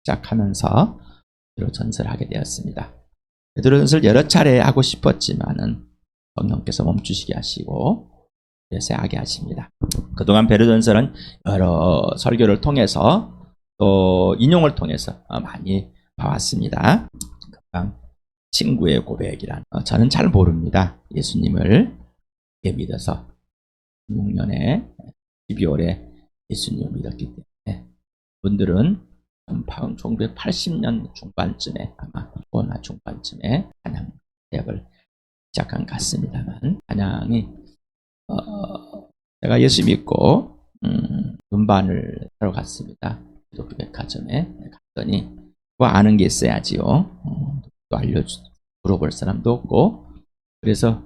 시작하면서 베드로전서를 하게 되었습니다. 베드로전서를 여러 차례 하고 싶었지만은 성령께서 멈추시게 하시고 그래서 하게 하십니다. 그동안 베드로전서는 여러 설교를 통해서 또 인용을 통해서 많이 봐왔습니다. 친구의 고백이란 저는 잘 모릅니다. 예수님을 믿어서 6년에 12월에 예수님을 믿었기 때문에 분들은 1980년 중반쯤에 아마 코로나 중반쯤에 찬양 대학을 시작한 것 같습니다만 찬양이 제가 예수 믿고 음반을 사러 갔습니다. 기독교 백화점에 갔더니 뭐 아는 게 있어야지요. 또 물어볼 사람도 없고 그래서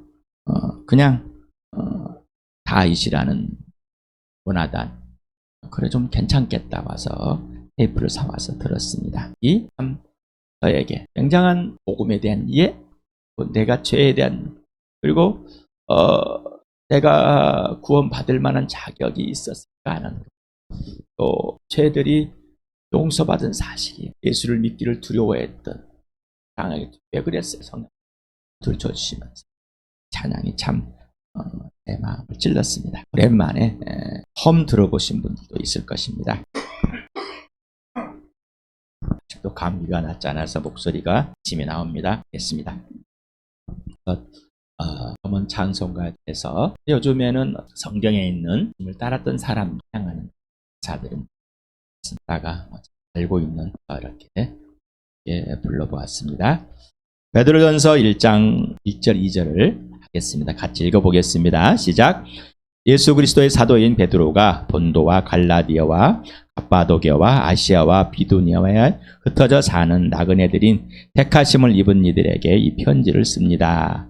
그냥 다윗이라는 원하단 그래 좀 괜찮겠다 와서 테이프를 사와서 들었습니다. 이 참 저에게 굉장한 복음에 대한 이해, 내가 죄에 대한 그리고 내가 구원받을 만한 자격이 있었을까 하는 또 죄들이 용서받은 사실이 예수를 믿기를 두려워했던 당하게 왜 그랬어요? 성령 들춰주시면서 찬양이 참 내 마음을 찔렀습니다. 오랜만에 처음 들어보신 분들도 있을 것입니다. 아직도 감기가 낫지 않아서 목소리가 짐이 나옵니다. 됐습니다. 검은 찬송가에 대해서 요즘에는 성경에 있는 힘을 따랐던 사람 향하는 자들은 다가 알고 있는 이렇게 불러보았습니다. 베드로전서 1장 1절 2절을 하겠습니다. 같이 읽어보겠습니다. 시작. 예수 그리스도의 사도인 베드로가 본도와 갈라디아와 갑바도기아와 아시아와 비두니아에 흩어져 사는 나그네들인 택하심을 입은 이들에게 이 편지를 씁니다.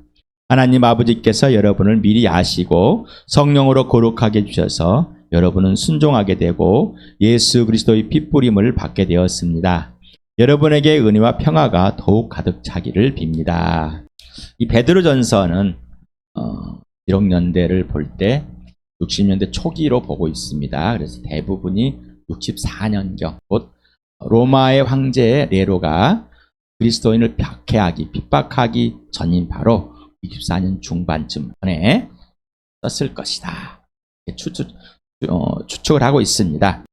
하나님 아버지께서 여러분을 미리 아시고 성령으로 거룩하게 해주셔서 여러분은 순종하게 되고 예수 그리스도의 핏부림을 받게 되었습니다. 여러분에게 은혜와 평화가 더욱 가득 차기를 빕니다. 이 베드로전서는 1억 볼 때 60년대 초기로 보고 있습니다. 그래서 대부분이 64년경 곧 로마의 황제 네로가 그리스도인을 박해하기 핍박하기 전인 바로 64년 중반쯤에 썼을 것이다. 추측을 하고 있습니다.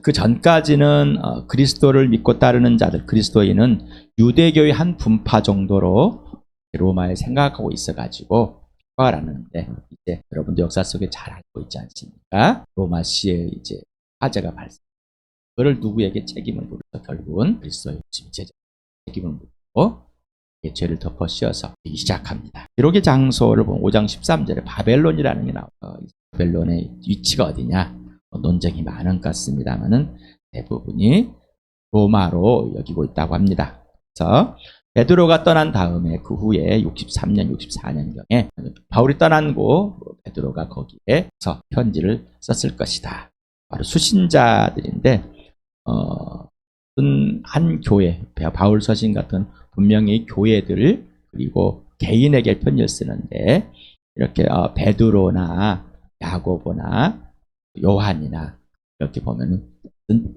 그 전까지는 그리스도를 믿고 따르는 자들, 그리스도인은 유대교의 한 분파 정도로 로마에 생각하고 있어가지고 핍박을 하는데 이제 여러분도 역사 속에 잘 알고 있지 않습니까? 로마시에 이제 화재가 발생. 그걸 누구에게 책임을 물어서 결국은 그리스도의 침체적 책임을 묻고 죄를 덮어 씌워서 시작합니다. 기록의 장소를 보면 5장 13절에 바벨론이라는 게 나와요. 바벨론의 위치가 어디냐? 논쟁이 많은 것 같습니다만은 대부분이 로마로 여기고 있다고 합니다. 그래서 베드로가 떠난 다음에 그 후에 63년, 64년경에 바울이 떠난고 베드로가 거기에서 편지를 썼을 것이다. 바로 수신자들인데 한 교회, 바울 서신 같은 분명히 교회들 그리고 개인에게 편지를 쓰는데 이렇게 베드로나 야고보나 요한이나 이렇게 보면은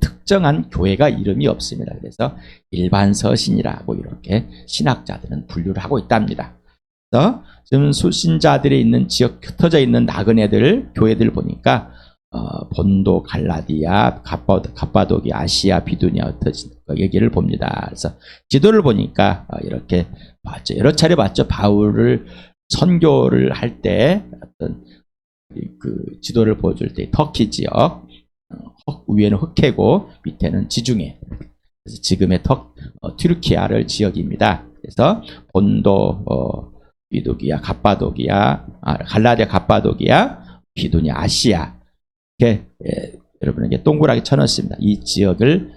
특정한 교회가 이름이 없습니다. 그래서 일반 서신이라고 이렇게 신학자들은 분류를 하고 있답니다. 그래서 지금 수신자들이 있는 지역 흩어져 있는 나그네들 교회들 보니까 본도, 갈라디아, 갑바도기, 아시아, 비두니아 흩어진 얘기를 봅니다. 그래서 지도를 보니까 이렇게 봤죠. 여러 차례 봤죠. 바울을 선교를 할 때 어떤 그 지도를 보여줄 때 터키 지역 위에는 흑해고 밑에는 지중해. 그래서 지금의 튀르키아를 지역입니다. 그래서 본도, 비두기아, 갈라디아, 갑바도기아, 비두니아, 아시아 이렇게 여러분에게 동그랗게 쳐넣습니다. 이 지역을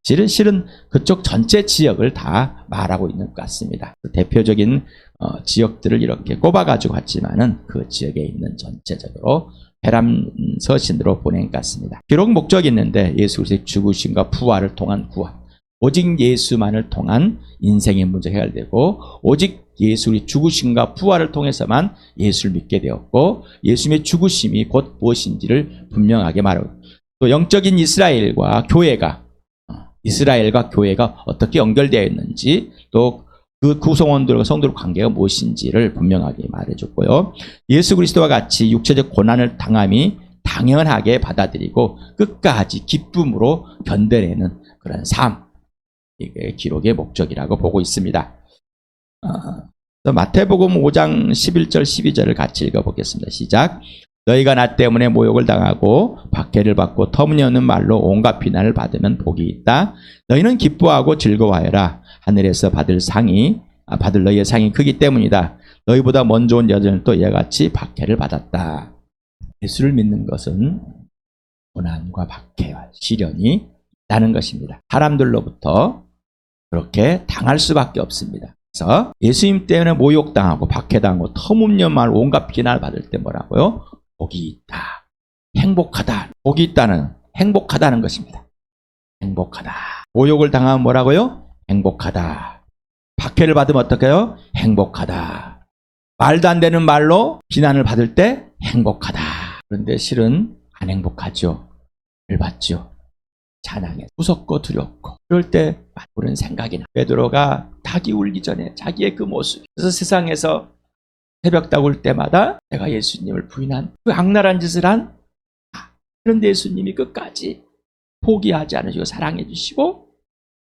실은 그쪽 전체 지역을 다 말하고 있는 것 같습니다. 대표적인 지역들을 이렇게 꼽아가지고 왔지만은 그 지역에 있는 전체적으로 회람 서신으로 보낸 것 같습니다. 기록 목적이 있는데 예수 그리스도의 죽으심과 부활을 통한 구원, 오직 예수만을 통한 인생의 문제가 해결되고 오직 예수의 죽으심과 부활을 통해서만 예수를 믿게 되었고 예수님의 죽으심이 곧 무엇인지를 분명하게 말하고 또 영적인 이스라엘과 교회가 어떻게 연결되어 있는지, 또 그 구성원들과 성도들 관계가 무엇인지를 분명하게 말해줬고요. 예수 그리스도와 같이 육체적 고난을 당함이 당연하게 받아들이고 끝까지 기쁨으로 견뎌내는 그런 삶, 이게 기록의 목적이라고 보고 있습니다. 마태복음 5장 11절 12절을 같이 읽어보겠습니다. 시작. 너희가 나 때문에 모욕을 당하고 박해를 받고 터무니없는 말로 온갖 비난을 받으면 복이 있다. 너희는 기뻐하고 즐거워하여라. 하늘에서 받을 너희의 상이 크기 때문이다. 너희보다 먼저 온 여자는 또 이와 같이 박해를 받았다. 예수를 믿는 것은 고난과 박해와 시련이 있다는 것입니다. 사람들로부터 그렇게 당할 수밖에 없습니다. 그래서 예수님 때문에 모욕당하고 박해당하고 터무니없는 말 온갖 비난을 받을 때 뭐라고요? 복이 있다. 행복하다. 복이 있다는 행복하다는 것입니다. 행복하다. 모욕을 당하면 뭐라고요? 행복하다. 박해를 받으면 어떡해요? 행복하다. 말도 안 되는 말로 비난을 받을 때 행복하다. 그런데 실은 안 행복하죠. 를 받죠. 찬양해 무섭고 두렵고 그럴 때 그런 생각이 나. 베드로가 닭이 울기 전에 자기의 그 모습, 그래서 세상에서 새벽 울 때마다 내가 예수님을 부인한 그 악랄한 짓을 한, 그런데 예수님이 끝까지 포기하지 않으시고 사랑해 주시고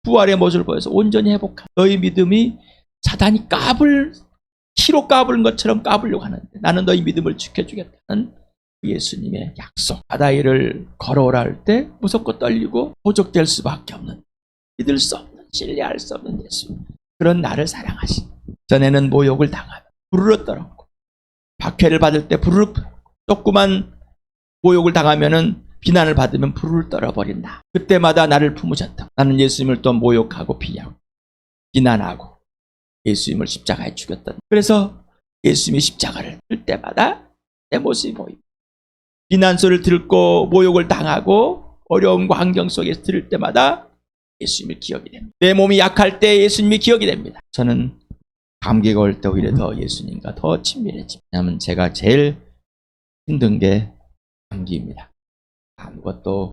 부활의 모습을 보여서 온전히 회복한 너희 믿음이 사단이 키로 까부는 것처럼 까불려고 하는데 나는 너희 믿음을 지켜주겠다는 예수님의 약속. 바다 위를 걸어오라 할 때 무섭고 떨리고 호적될 수밖에 없는, 믿을 수 없는, 신뢰할 수 없는 예수, 그런 나를 사랑하신. 전에는 모욕을 당하면 부르르 떨었고 박해를 받을 때 부르르, 조그만 모욕을 당하면은 비난을 받으면 부르르 떨어버린다. 그때마다 나를 품으셨다. 나는 예수님을 또 모욕하고 비난하고 예수님을 십자가에 죽였다. 그래서 예수님이 십자가를 들 때마다 내 모습이 보입니다. 비난 소리를 듣고 모욕을 당하고 어려움과 환경 속에서 들을 때마다 예수님이 기억이 됩니다. 내 몸이 약할 때 예수님이 기억이 됩니다. 저는 감기가 올 때 오히려 더 예수님과 더 친밀해집니다. 왜냐하면 제가 제일 힘든 게 감기입니다. 아무것도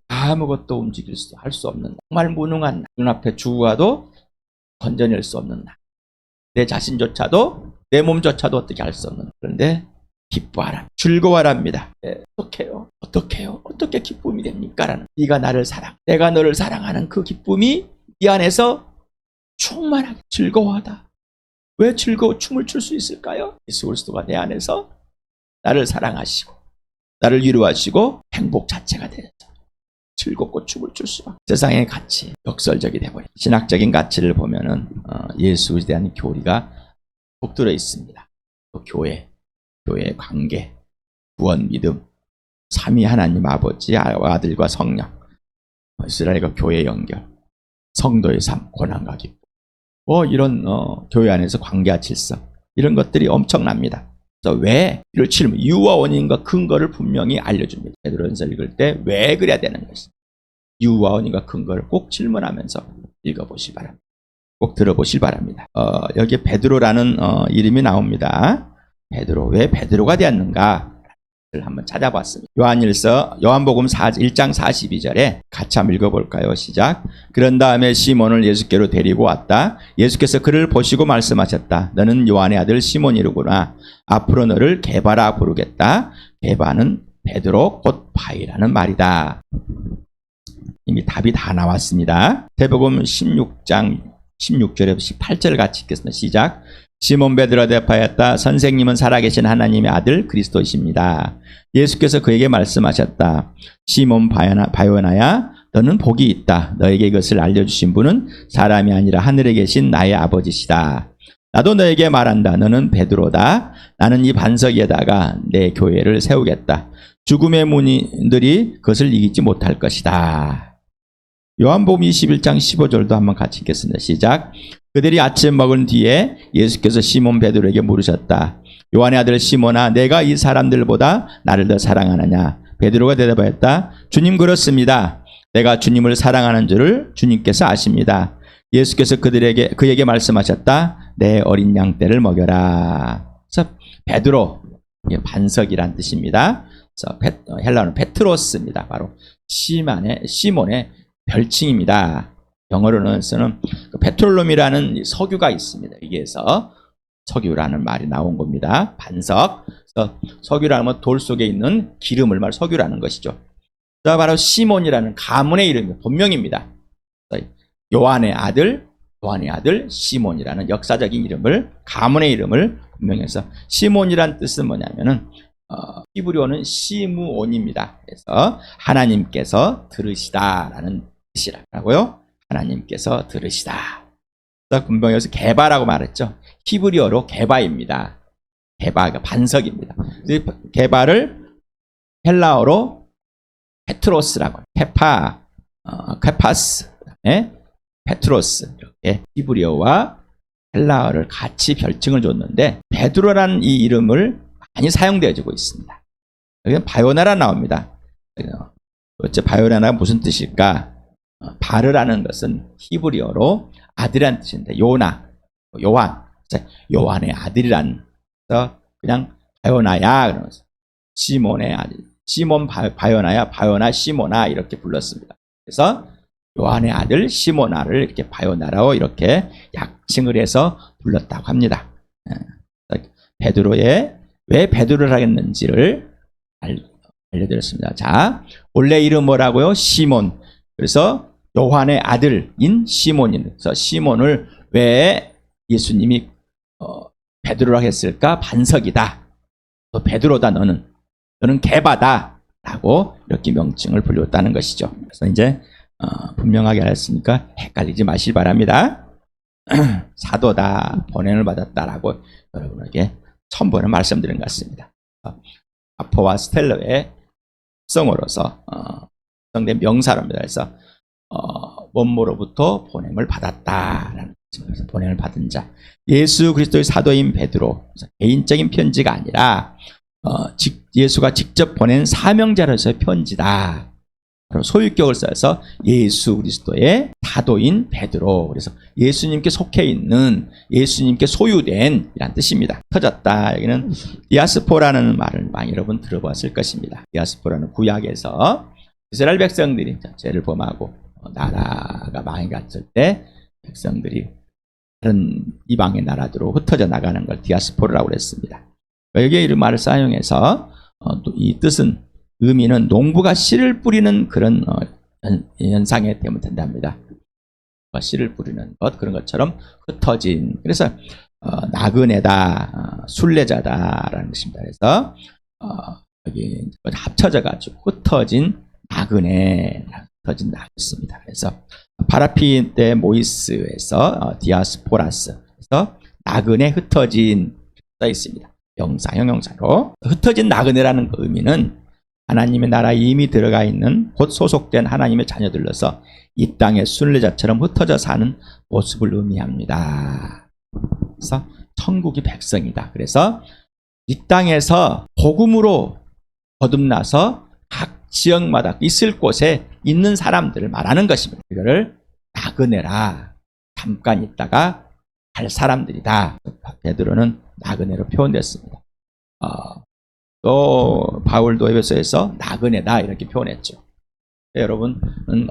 움직일 수, 할 수 없는, 정말 무능한, 눈앞에 죽어가도 건져낼 수 없는 날. 내 자신조차도, 내 몸조차도 어떻게 할 수 없는. 그런데 기뻐하라, 즐거워하랍니다. 어떡해요? 어떻게 기쁨이 됩니까? 라는, 네가 나를 내가 너를 사랑하는 그 기쁨이 이 안에서 충만하게 즐거워하다. 왜 춤을 출 수 있을까요? 예수 그리스도가 내 안에서 나를 사랑하시고 나를 위로하시고 행복 자체가 되어서 즐겁고 춤을 출 수밖에. 세상의 가치, 역설적이 되어버려. 신학적인 가치를 보면은 예수에 대한 교리가 꼭 들어 있습니다. 또 교회의 관계, 구원, 믿음, 삼위 하나님 아버지, 아들과 성령, 이스라엘과 교회 연결, 성도의 삶, 고난과 기쁨, 이런 교회 안에서 관계와 질서, 이런 것들이 엄청납니다. 그래서 왜 이를 치르면 이유와 원인과 근거를 분명히 알려줍니다. 베드로전서 읽을 때 왜 그래야 되는 것입니다. 이유와 원인과 근거를 꼭 질문하면서 읽어보시기 바랍니다. 꼭 들어보시기 바랍니다. 여기에 베드로라는 이름이 나옵니다. 베드로, 왜 베드로가 되었는가? 를 한번 찾아봤습니다. 요한복음 1장 42절에 같이 한번 읽어볼까요? 시작. 그런 다음에 시몬을 예수께로 데리고 왔다. 예수께서 그를 보시고 말씀하셨다. 너는 요한의 아들 시몬이로구나. 앞으로 너를 게바라 부르겠다. 게바는 베드로 곧 바위라는 말이다. 이미 답이 다 나왔습니다. 마태복음 16장 16절에서 18절 같이 읽겠습니다. 시작. 시몬 베드로가 대답하였다. 선생님은 살아계신 하나님의 아들 그리스도이십니다. 예수께서 그에게 말씀하셨다. 시몬 바요나야, 너는 복이 있다. 너에게 이것을 알려주신 분은 사람이 아니라 하늘에 계신 나의 아버지시다. 나도 너에게 말한다. 너는 베드로다. 나는 이 반석 위에다가 내 교회를 세우겠다. 죽음의 문들이 그것을 이기지 못할 것이다. 요한복음 21장 15절도 한번 같이 읽겠습니다. 시작. 그들이 아침 먹은 뒤에 예수께서 시몬 베드로에게 물으셨다. 요한의 아들 시몬아, 내가 이 사람들보다 나를 더 사랑하느냐? 베드로가 대답하였다. 주님, 그렇습니다. 내가 주님을 사랑하는 줄을 주님께서 아십니다. 예수께서 그에게 말씀하셨다. 내 어린 양 떼를 먹여라. 그래서 베드로, 이게 반석이란 뜻입니다. 헬라어는 페트로스입니다. 바로 시몬의 별칭입니다. 영어로는 쓰는 페트롤룸이라는 석유가 있습니다. 여기에서 석유라는 말이 나온 겁니다. 반석. 그래서 석유라는 건 돌 속에 있는 기름을 말 석유라는 것이죠. 바로 시몬이라는 가문의 이름이 본명입니다. 요한의 아들 시몬이라는 역사적인 이름을, 가문의 이름을 본명해서, 시몬이란 뜻은 뭐냐면은 히브리어는 시므온입니다. 그래서 하나님께서 들으시다라는 뜻이라고요. 하나님께서 들으시다. 분명해서 게바라고 말했죠. 히브리어로 게바입니다. 게바가 반석입니다. 게바를 헬라어로 페트로스라고, 케파스, 페트로스, 이렇게 히브리어와 헬라어를 같이 별칭을 줬는데, 베드로라는 이 이름을 많이 사용되어지고 있습니다. 여기는 바요나라 나옵니다. 어째 바요나라가 무슨 뜻일까? 바르라는 것은 히브리어로 아들이라는 뜻인데, 요한의 아들이라는, 그래서 그냥 바요나야 그러면서 시몬의 아들, 시몬 바요나야, 바요나 시모나 이렇게 불렀습니다. 그래서 요한의 아들 시모나를 이렇게 바요나라고 이렇게 약칭을 해서 불렀다고 합니다. 왜 베드로를 하겠는지를 알려드렸습니다. 자, 원래 이름 뭐라고요? 시몬. 그래서 요한의 아들인 시몬인, 그래서 시몬을 왜 예수님이 베드로라고 했을까? 반석이다. 너 베드로다. 너는 게바다. 라고 이렇게 명칭을 불렸다는 것이죠. 그래서 이제 분명하게 알았으니까 헷갈리지 마시기 바랍니다. 사도다, 번영을 받았다라고 여러분에게 천번을 말씀드린 것 같습니다. 아포와 스텔라의 성으로서 성된 명사로입니다. 그래서 원모로부터 보냄을 받았다라는 것입니다. 보냄을 받은 자, 예수 그리스도의 사도인 베드로, 개인적인 편지가 아니라 예수가 직접 보낸 사명자로서의 편지다. 소유격을 써서 예수 그리스도의 사도인 베드로, 그래서 예수님께 속해 있는, 예수님께 소유된 이란 뜻입니다. 터졌다. 여기는 디아스포라는 말을 많이 여러분 들어봤을 것입니다. 디아스포라는 구약에서 이스라엘 백성들이 죄를 범하고 나라가 망해갔을 때 백성들이 다른 이방의 나라들로 흩어져 나가는 걸 디아스포라고 그랬습니다. 여기에 이런 말을 사용해서 이 뜻은, 의미는 농부가 씨를 뿌리는 그런 현상에 대문된답니다. 씨를 뿌리는 것, 그런 것처럼 흩어진, 그래서 나그네다, 순례자다라는 것입니다. 그래서 여기 합쳐져 가지고 흩어진 나그네, 흩어진다. 그래서 파라피 때 모이스에서 디아스포라스, 그래서 나그네, 흩어진 써 있습니다. 형용사로 흩어진 나그네라는 그 의미는 하나님의 나라에 이미 들어가 있는, 곧 소속된 하나님의 자녀들로서 이 땅의 순례자처럼 흩어져 사는 모습을 의미합니다. 그래서 천국이 백성이다. 그래서 이 땅에서 복음으로 거듭나서 각 지역마다 있을 곳에 있는 사람들을 말하는 것입니다. 이거를 나그네라, 잠깐 있다가 갈 사람들이다. 베드로는 나그네로 표현됐습니다. 또 바울도 에베소에서 나그네다 이렇게 표현했죠. 여러분은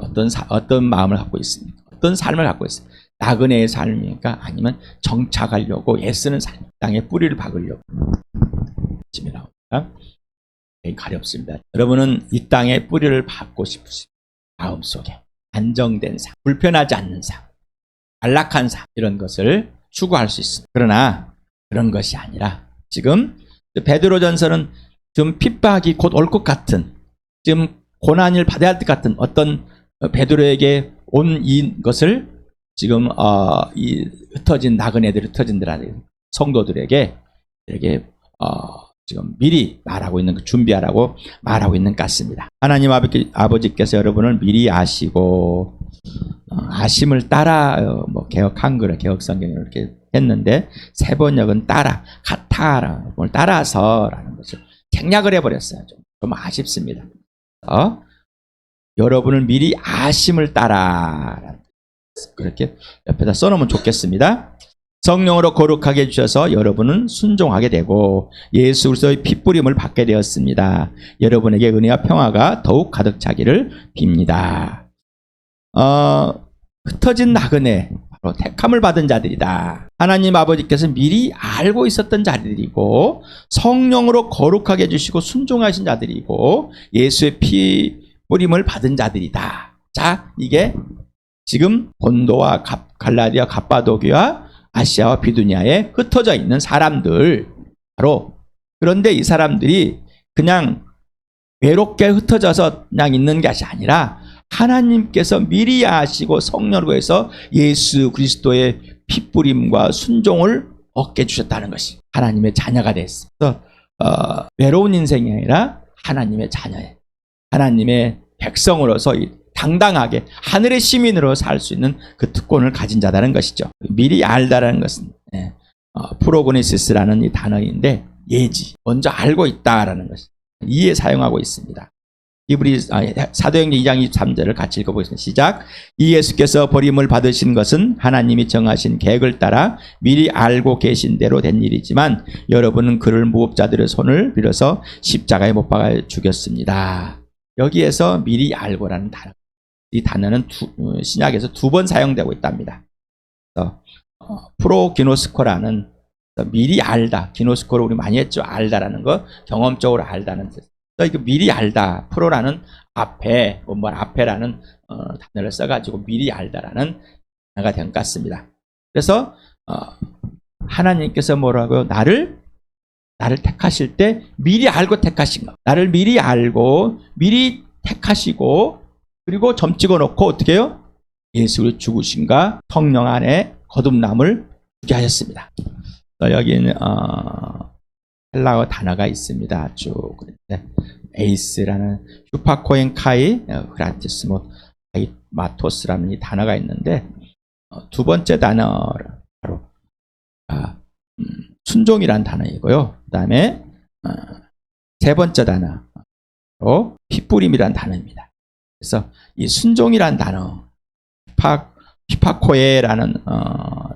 어떤 마음을 갖고 있습니까? 어떤 삶을 갖고 있습니까? 나그네의 삶입니까? 아니면 정착하려고 애쓰는 삶, 땅에 뿌리를 박으려고 짐이 나옵니다. 가렵습니다. 여러분은 이 땅에 뿌리를 박고 싶으십니까? 마음속에 안정된 삶, 불편하지 않는 삶, 안락한 삶, 이런 것을 추구할 수 있습니다. 그러나 그런 것이 아니라 지금 베드로전서는 지금 핍박이 곧 올 것 같은, 지금 고난을 받아야 할 것 같은 어떤 베드로에게 온 이것을 지금 이 흩어진 나그네들, 성도들에게 이렇게 지금 미리 말하고 있는, 준비하라고 말하고 있는 것 같습니다. 하나님 아버지께서 여러분을 미리 아시고 아심을 따라, 개혁 한글에 개혁 성경에 이렇게 했는데 세 번역은 따라, 같아라, 뭘 따라서라는 것을 생략을 해버렸어요. 좀 아쉽습니다. 여러분을 미리 아심을 따라, 그렇게 옆에다 써놓으면 좋겠습니다. 성령으로 거룩하게 해주셔서 여러분은 순종하게 되고 예수 그리스도의 핏부림을 받게 되었습니다. 여러분에게 은혜와 평화가 더욱 가득 차기를 빕니다. 흩어진 나그네, 바로 택함을 받은 자들이다. 하나님 아버지께서 미리 알고 있었던 자들이고 성령으로 거룩하게 해주시고 순종하신 자들이고 예수의 핏부림을 받은 자들이다. 자, 이게 지금 본도와 갈라디아, 갑바도기와 아시아와 비두니아에 흩어져 있는 사람들, 바로. 그런데 이 사람들이 그냥 외롭게 흩어져서 그냥 있는 것이 아니라 하나님께서 미리 아시고 성령으로 해서 예수 그리스도의 핏부림과 순종을 얻게 주셨다는 것이 하나님의 자녀가 됐어. 외로운 인생이 아니라 하나님의 자녀예요. 하나님의 백성으로서 당당하게 하늘의 시민으로 살 수 있는 그 특권을 가진 자라는 것이죠. 미리 알다라는 것은 프로그네시스라는 이 단어인데 예지, 먼저 알고 있다라는 것이 이에 사용하고 있습니다. 사도행전 2장 23절을 같이 읽어보겠습니다. 시작. 이 예수께서 버림을 받으신 것은 하나님이 정하신 계획을 따라 미리 알고 계신 대로 된 일이지만 여러분은 그를 무법자들의 손을 빌어서 십자가에 못 박아 죽였습니다. 여기에서 미리 알고라는 단어, 이 단어는 신약에서 2번 사용되고 있답니다. 프로기노스코라는 미리 알다, 기노스코를 우리 많이 했죠. 알다라는 거, 경험적으로 알다는 뜻. 이거 미리 알다, 프로라는 앞에, 앞에라는 단어를 써가지고 미리 알다라는 단어가 된 것 같습니다. 그래서 하나님께서 뭐라고요? 나를 택하실 때 미리 알고 택하신 거. 나를 미리 알고 미리 택하시고 그리고 점 찍어놓고 어떻게 해요? 예수를 죽으신가 성령 안에 거듭남을 주게 하셨습니다. 여기는 헬라어 단어가 있습니다. 쭉 에이스라는 휴파코엔 카이 그라티스모 마토스라는 이 단어가 있는데 두 번째 단어 바로 순종이라는 단어이고요. 그 다음에 세 번째 단어로 핏부림이라는 단어입니다. 그래서 이 순종이라는 단어, 피파코에라는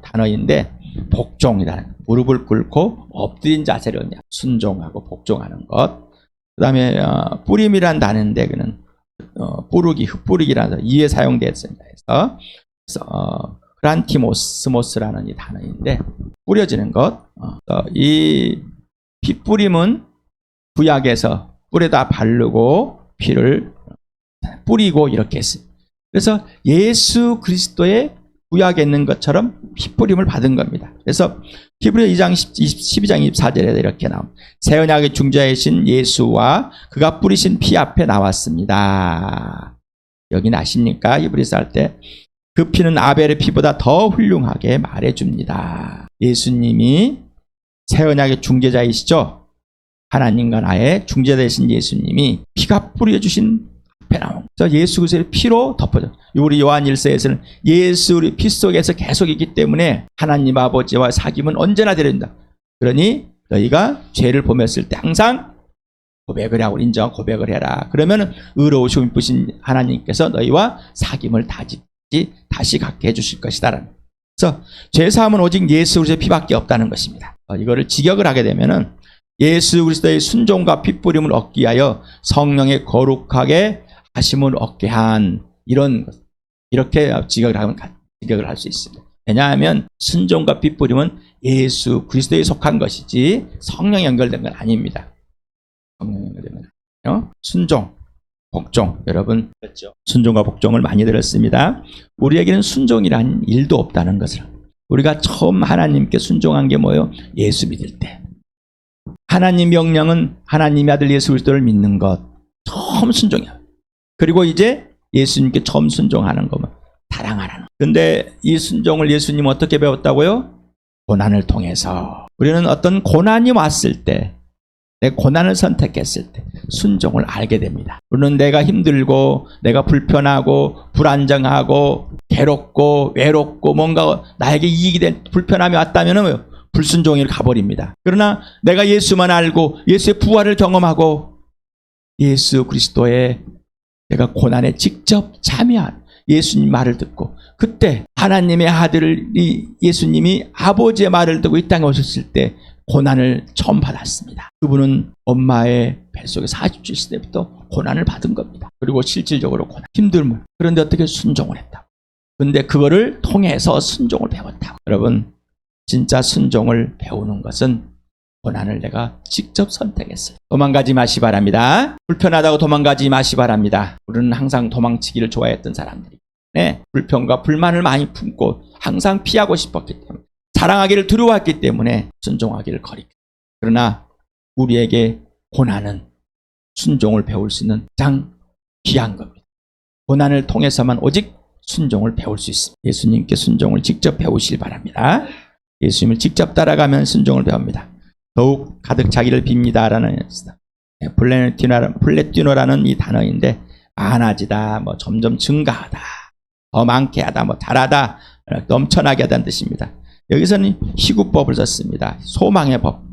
단어인데 복종이라는, 무릎을 꿇고 엎드린 자세를 순종하고 복종하는 것. 그 다음에 뿌림이라는 단어인데 그는 뿌르기, 흩뿌리기라는 이에 사용되었습니다. 그래서 그란티모스모스라는 이 단어인데 뿌려지는 것. 이 핏뿌림은 구약에서 뿔에다 바르고 피를 뿌리고 이렇게 했습니다. 그래서 예수 그리스도의 구약에 있는 것처럼 핏부림을 받은 겁니다. 그래서 히브리서 2장 12장 24절에 이렇게 나옵니다. 새 언약의 중재이신 예수와 그가 뿌리신 피 앞에 나왔습니다. 여긴 아십니까? 히브리서 할 때 그 피는 아벨의 피보다 더 훌륭하게 말해줍니다. 예수님이 새 언약의 중재자이시죠? 하나님과 나의 중재되신 예수님이 피가 뿌려주신 앞에 나온 거죠. 예수 그리스도의 피로 덮어져. 우리 요한 1서에서는 예수 우리 피 속에서 계속 있기 때문에 하나님 아버지와 사귐은 언제나 되린다. 그러니 너희가 죄를 범했을 때 항상 고백을 하고 인정하고 고백을 해라. 그러면 의로우시고 이쁘신 하나님께서 너희와 사귐을 다시 갖게 해주실 것이다. 그래서 죄사함은 오직 예수 그리스도의 피밖에 없다는 것입니다. 이거를 직역을 하게 되면은 예수 그리스도의 순종과 핏부림을 얻기 위하여 성령의 거룩하게 하심을 얻게 한 이렇게 직역을 할 수 있습니다. 왜냐하면 순종과 핏부림은 예수 그리스도에 속한 것이지 성령 연결된 건 아닙니다. 성령 연결된 건 아니에요. 순종, 복종, 여러분 그렇죠? 순종과 복종을 많이 들었습니다. 우리에게는 순종이란 일도 없다는 것을, 우리가 처음 하나님께 순종한 게 뭐예요? 예수 믿을 때. 하나님 명령은 하나님의 아들 예수 그리스도를 믿는 것, 처음 순종이야. 그리고 이제 예수님께 처음 순종하는 거면 사랑하라는. 근데 이 순종을 예수님 어떻게 배웠다고요? 고난을 통해서. 우리는 어떤 고난이 왔을 때, 내 고난을 선택했을 때 순종을 알게 됩니다. 우리는 내가 힘들고 내가 불편하고 불안정하고 괴롭고 외롭고 뭔가 나에게 이익이 된 불편함이 왔다면 불순종을 가버립니다. 그러나 내가 예수만 알고 예수의 부활을 경험하고 예수 그리스도의 내가 고난에 직접 참여한 예수님 말을 듣고, 그때 하나님의 아들이 예수님이 아버지의 말을 듣고 이 땅에 오셨을 때 고난을 처음 받았습니다. 그분은 엄마의 뱃속에 40주 있을 때부터 고난을 받은 겁니다. 그리고 실질적으로 고난, 힘듦을. 그런데 어떻게 순종을 했다고. 근데 그거를 통해서 순종을 배웠다고. 여러분, 진짜 순종을 배우는 것은 고난을 내가 직접 선택했어요. 도망가지 마시 바랍니다. 불편하다고 도망가지 마시 바랍니다. 우리는 항상 도망치기를 좋아했던 사람들이, 불편과 불만을 많이 품고 항상 피하고 싶었기 때문에, 사랑하기를 두려워했기 때문에 순종하기를 거리고. 그러나 우리에게 고난은 순종을 배울 수 있는 가장 귀한 겁니다. 고난을 통해서만 오직 순종을 배울 수 있습니다. 예수님께 순종을 직접 배우시길 바랍니다. 예수님을 직접 따라가면 순종을 배웁니다. 더욱 가득 차기를 빕니다라는 플레티노라는 이 단어인데, 많아지다, 점점 증가하다, 더 많게 하다, 잘하다, 넘쳐나게 하다는 뜻입니다. 여기서는 희구법을 썼습니다. 소망의 법,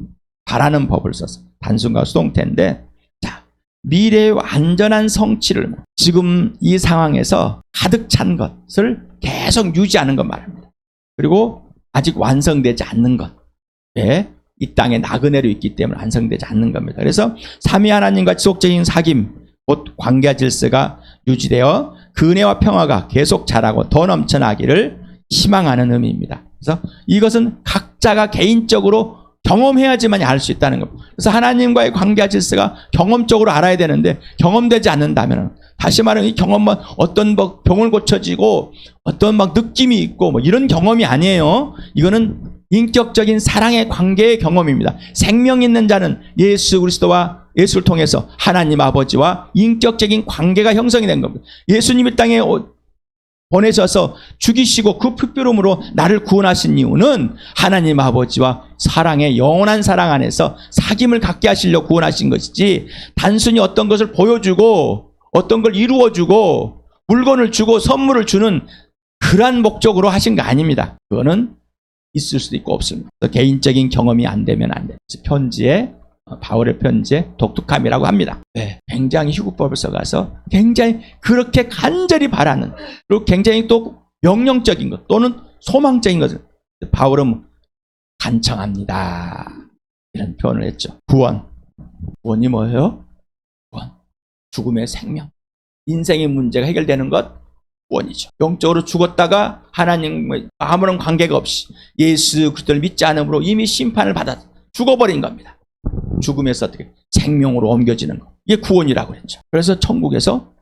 바라는 법을 썼어요. 단순과 수동태인데, 자, 미래의 완전한 성취를, 지금 이 상황에서 가득 찬 것을 계속 유지하는 것 말합니다. 그리고 아직 완성되지 않는 것, 이 땅에 나그네로 있기 때문에 완성되지 않는 겁니다. 그래서 삼위 하나님과 지속적인 사귐, 곧 관계 질서가 유지되어 그 은혜와 평화가 계속 자라고 더 넘쳐나기를 희망하는 의미입니다. 그래서 이것은 각자가 개인적으로 경험해야지만 알 수 있다는 겁니다. 그래서 하나님과의 관계 질서가 경험적으로 알아야 되는데, 경험되지 않는다면, 다시 말하면 이 경험만 어떤 병을 고쳐지고 어떤 느낌이 있고 이런 경험이 아니에요. 이거는 인격적인 사랑의 관계의 경험입니다. 생명 있는 자는 예수 그리스도와 예수를 통해서 하나님 아버지와 인격적인 관계가 형성이 된 겁니다. 예수님이 땅에 보내셔서 죽이시고 그 풋비름으로 나를 구원하신 이유는 하나님 아버지와 사랑의 영원한 사랑 안에서 사귐을 갖게 하시려고 구원하신 것이지, 단순히 어떤 것을 보여주고 어떤 걸 이루어주고 물건을 주고 선물을 주는 그러한 목적으로 하신 거 아닙니다. 그거는 있을 수도 있고 없습니다. 개인적인 경험이 안 되면 안 돼요. 편지에, 바울의 편지에 독특함이라고 합니다. 굉장히 희구법을 써가서 굉장히 그렇게 간절히 바라는, 그리고 굉장히 또 명령적인 것 또는 소망적인 것을 바울은 간청합니다, 이런 표현을 했죠. 구원이 뭐예요? 구원, 죽음의 생명, 인생의 문제가 해결되는 것, 구원이죠. 영적으로 죽었다가 하나님과 아무런 관계가 없이 예수 그리스도를 믿지 않음으로 이미 심판을 받아 죽어버린 겁니다. 죽음에서 어떻게 생명으로 옮겨지는 것, 이게 구원이라고 했죠. 그래서 천국에서,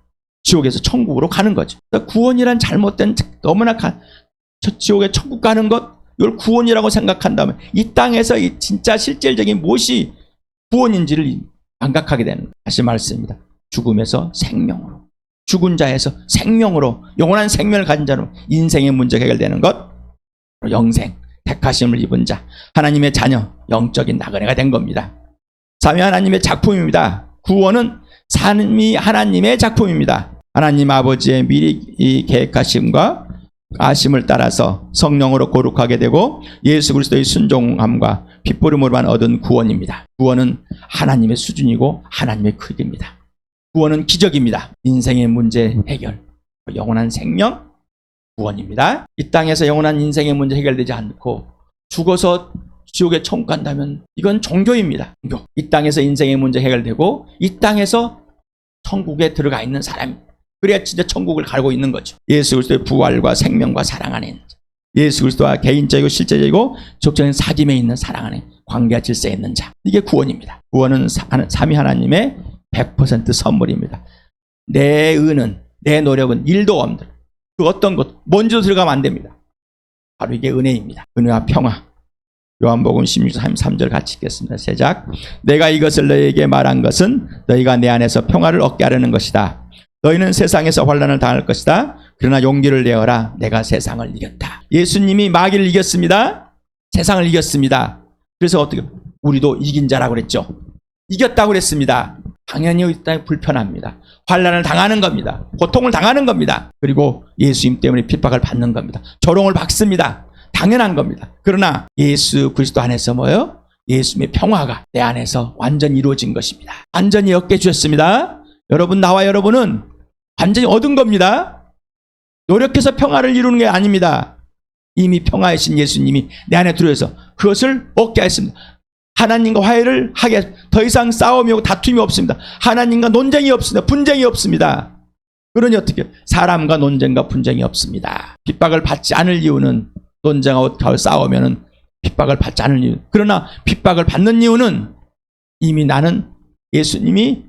지옥에서 천국으로 가는 거죠. 그러니까 구원이란 잘못된, 너무나 지옥에 천국 가는 것, 이걸 구원이라고 생각한다면 이 땅에서 이 진짜 실질적인 무엇이 구원인지를 망각하게 되는 거예요. 다시 말씀입니다. 죽음에서 생명으로, 죽은 자에서 생명으로, 영원한 생명을 가진 자로 인생의 문제가 해결되는 것, 영생, 택하심을 입은 자, 하나님의 자녀, 영적인 나그네가 된 겁니다. 삼위 하나님의 작품입니다. 구원은 삼위 하나님의 작품입니다. 하나님 아버지의 미리 계획하심과 아심을 따라서 성령으로 거룩하게 되고 예수 그리스도의 순종함과 핏부름으로만 얻은 구원입니다. 구원은 하나님의 수준이고 하나님의 크기입니다. 구원은 기적입니다. 인생의 문제 해결, 영원한 생명, 구원입니다. 이 땅에서 영원한 인생의 문제 해결되지 않고 죽어서 지옥에 천국 간다면 이건 종교입니다. 종교. 이 땅에서 인생의 문제 해결되고 이 땅에서 천국에 들어가 있는 사람이, 그래야 진짜 천국을 가고 있는 거죠. 예수 그리스도의 부활과 생명과 사랑 안에 있는 자, 예수 그리스도와 개인적이고 실제적이고 적절한 사귐에 있는 사랑 안에 관계와 질서에 있는 자, 이게 구원입니다. 구원은 삼위 하나님의 100% 선물입니다. 내 은은, 내 노력은 1도 없는, 그 어떤 것 먼저 들어가면 안 됩니다. 바로 이게 은혜입니다. 은혜와 평화. 요한복음 16장 3절 같이 읽겠습니다. 시작. 내가 이것을 너희에게 말한 것은 너희가 내 안에서 평화를 얻게 하려는 것이다. 너희는 세상에서 환난을 당할 것이다. 그러나 용기를 내어라. 내가 세상을 이겼다. 예수님이 마귀를 이겼습니다. 세상을 이겼습니다. 그래서 어떻게 우리도 이긴 자라고 그랬죠. 이겼다고 그랬습니다. 당연히 이 땅에 불편합니다. 환난을 당하는 겁니다. 고통을 당하는 겁니다. 그리고 예수님 때문에 핍박을 받는 겁니다. 조롱을 받습니다. 당연한 겁니다. 그러나 예수 그리스도 안에서 뭐예요? 예수님의 평화가 내 안에서 완전히 이루어진 것입니다. 완전히 얻게 주셨습니다. 여러분, 나와 여러분은 완전히 얻은 겁니다. 노력해서 평화를 이루는 게 아닙니다. 이미 평화이신 예수님이 내 안에 들어와서 그것을 얻게 하였습니다. 하나님과 화해를 하게, 더 이상 싸움이 오고 다툼이 없습니다. 하나님과 논쟁이 없습니다. 분쟁이 없습니다. 그러니 어떻게 사람과 논쟁과 분쟁이 없습니다. 핍박을 받지 않을 이유는, 논쟁하고 싸우면은 핍박을 받지 않을 이유. 그러나 핍박을 받는 이유는 이미 나는 예수님이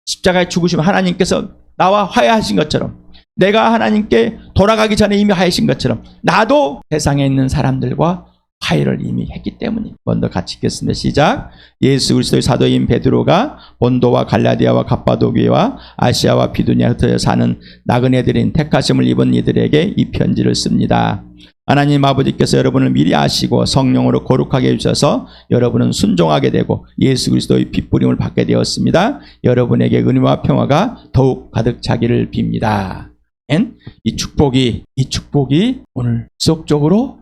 십자가에 죽으시면 하나님께서 나와 화해하신 것처럼, 내가 하나님께 돌아가기 전에 이미 화해하신 것처럼 나도 세상에 있는 사람들과 화해를 이미 했기 때문입니다. 먼저 같이 읽겠습니다. 시작. 예수 그리스도의 사도인 베드로가 본도와 갈라디아와 갑바도기와 아시아와 비두니아 흩어져 사는 나그네들인 택하심을 입은 이들에게 이 편지를 씁니다. 하나님 아버지께서 여러분을 미리 아시고 성령으로 거룩하게 해주셔서 여러분은 순종하게 되고 예수 그리스도의 핏부림을 받게 되었습니다. 여러분에게 은혜와 평화가 더욱 가득 차기를 빕니다. 이 축복이 오늘 지속적으로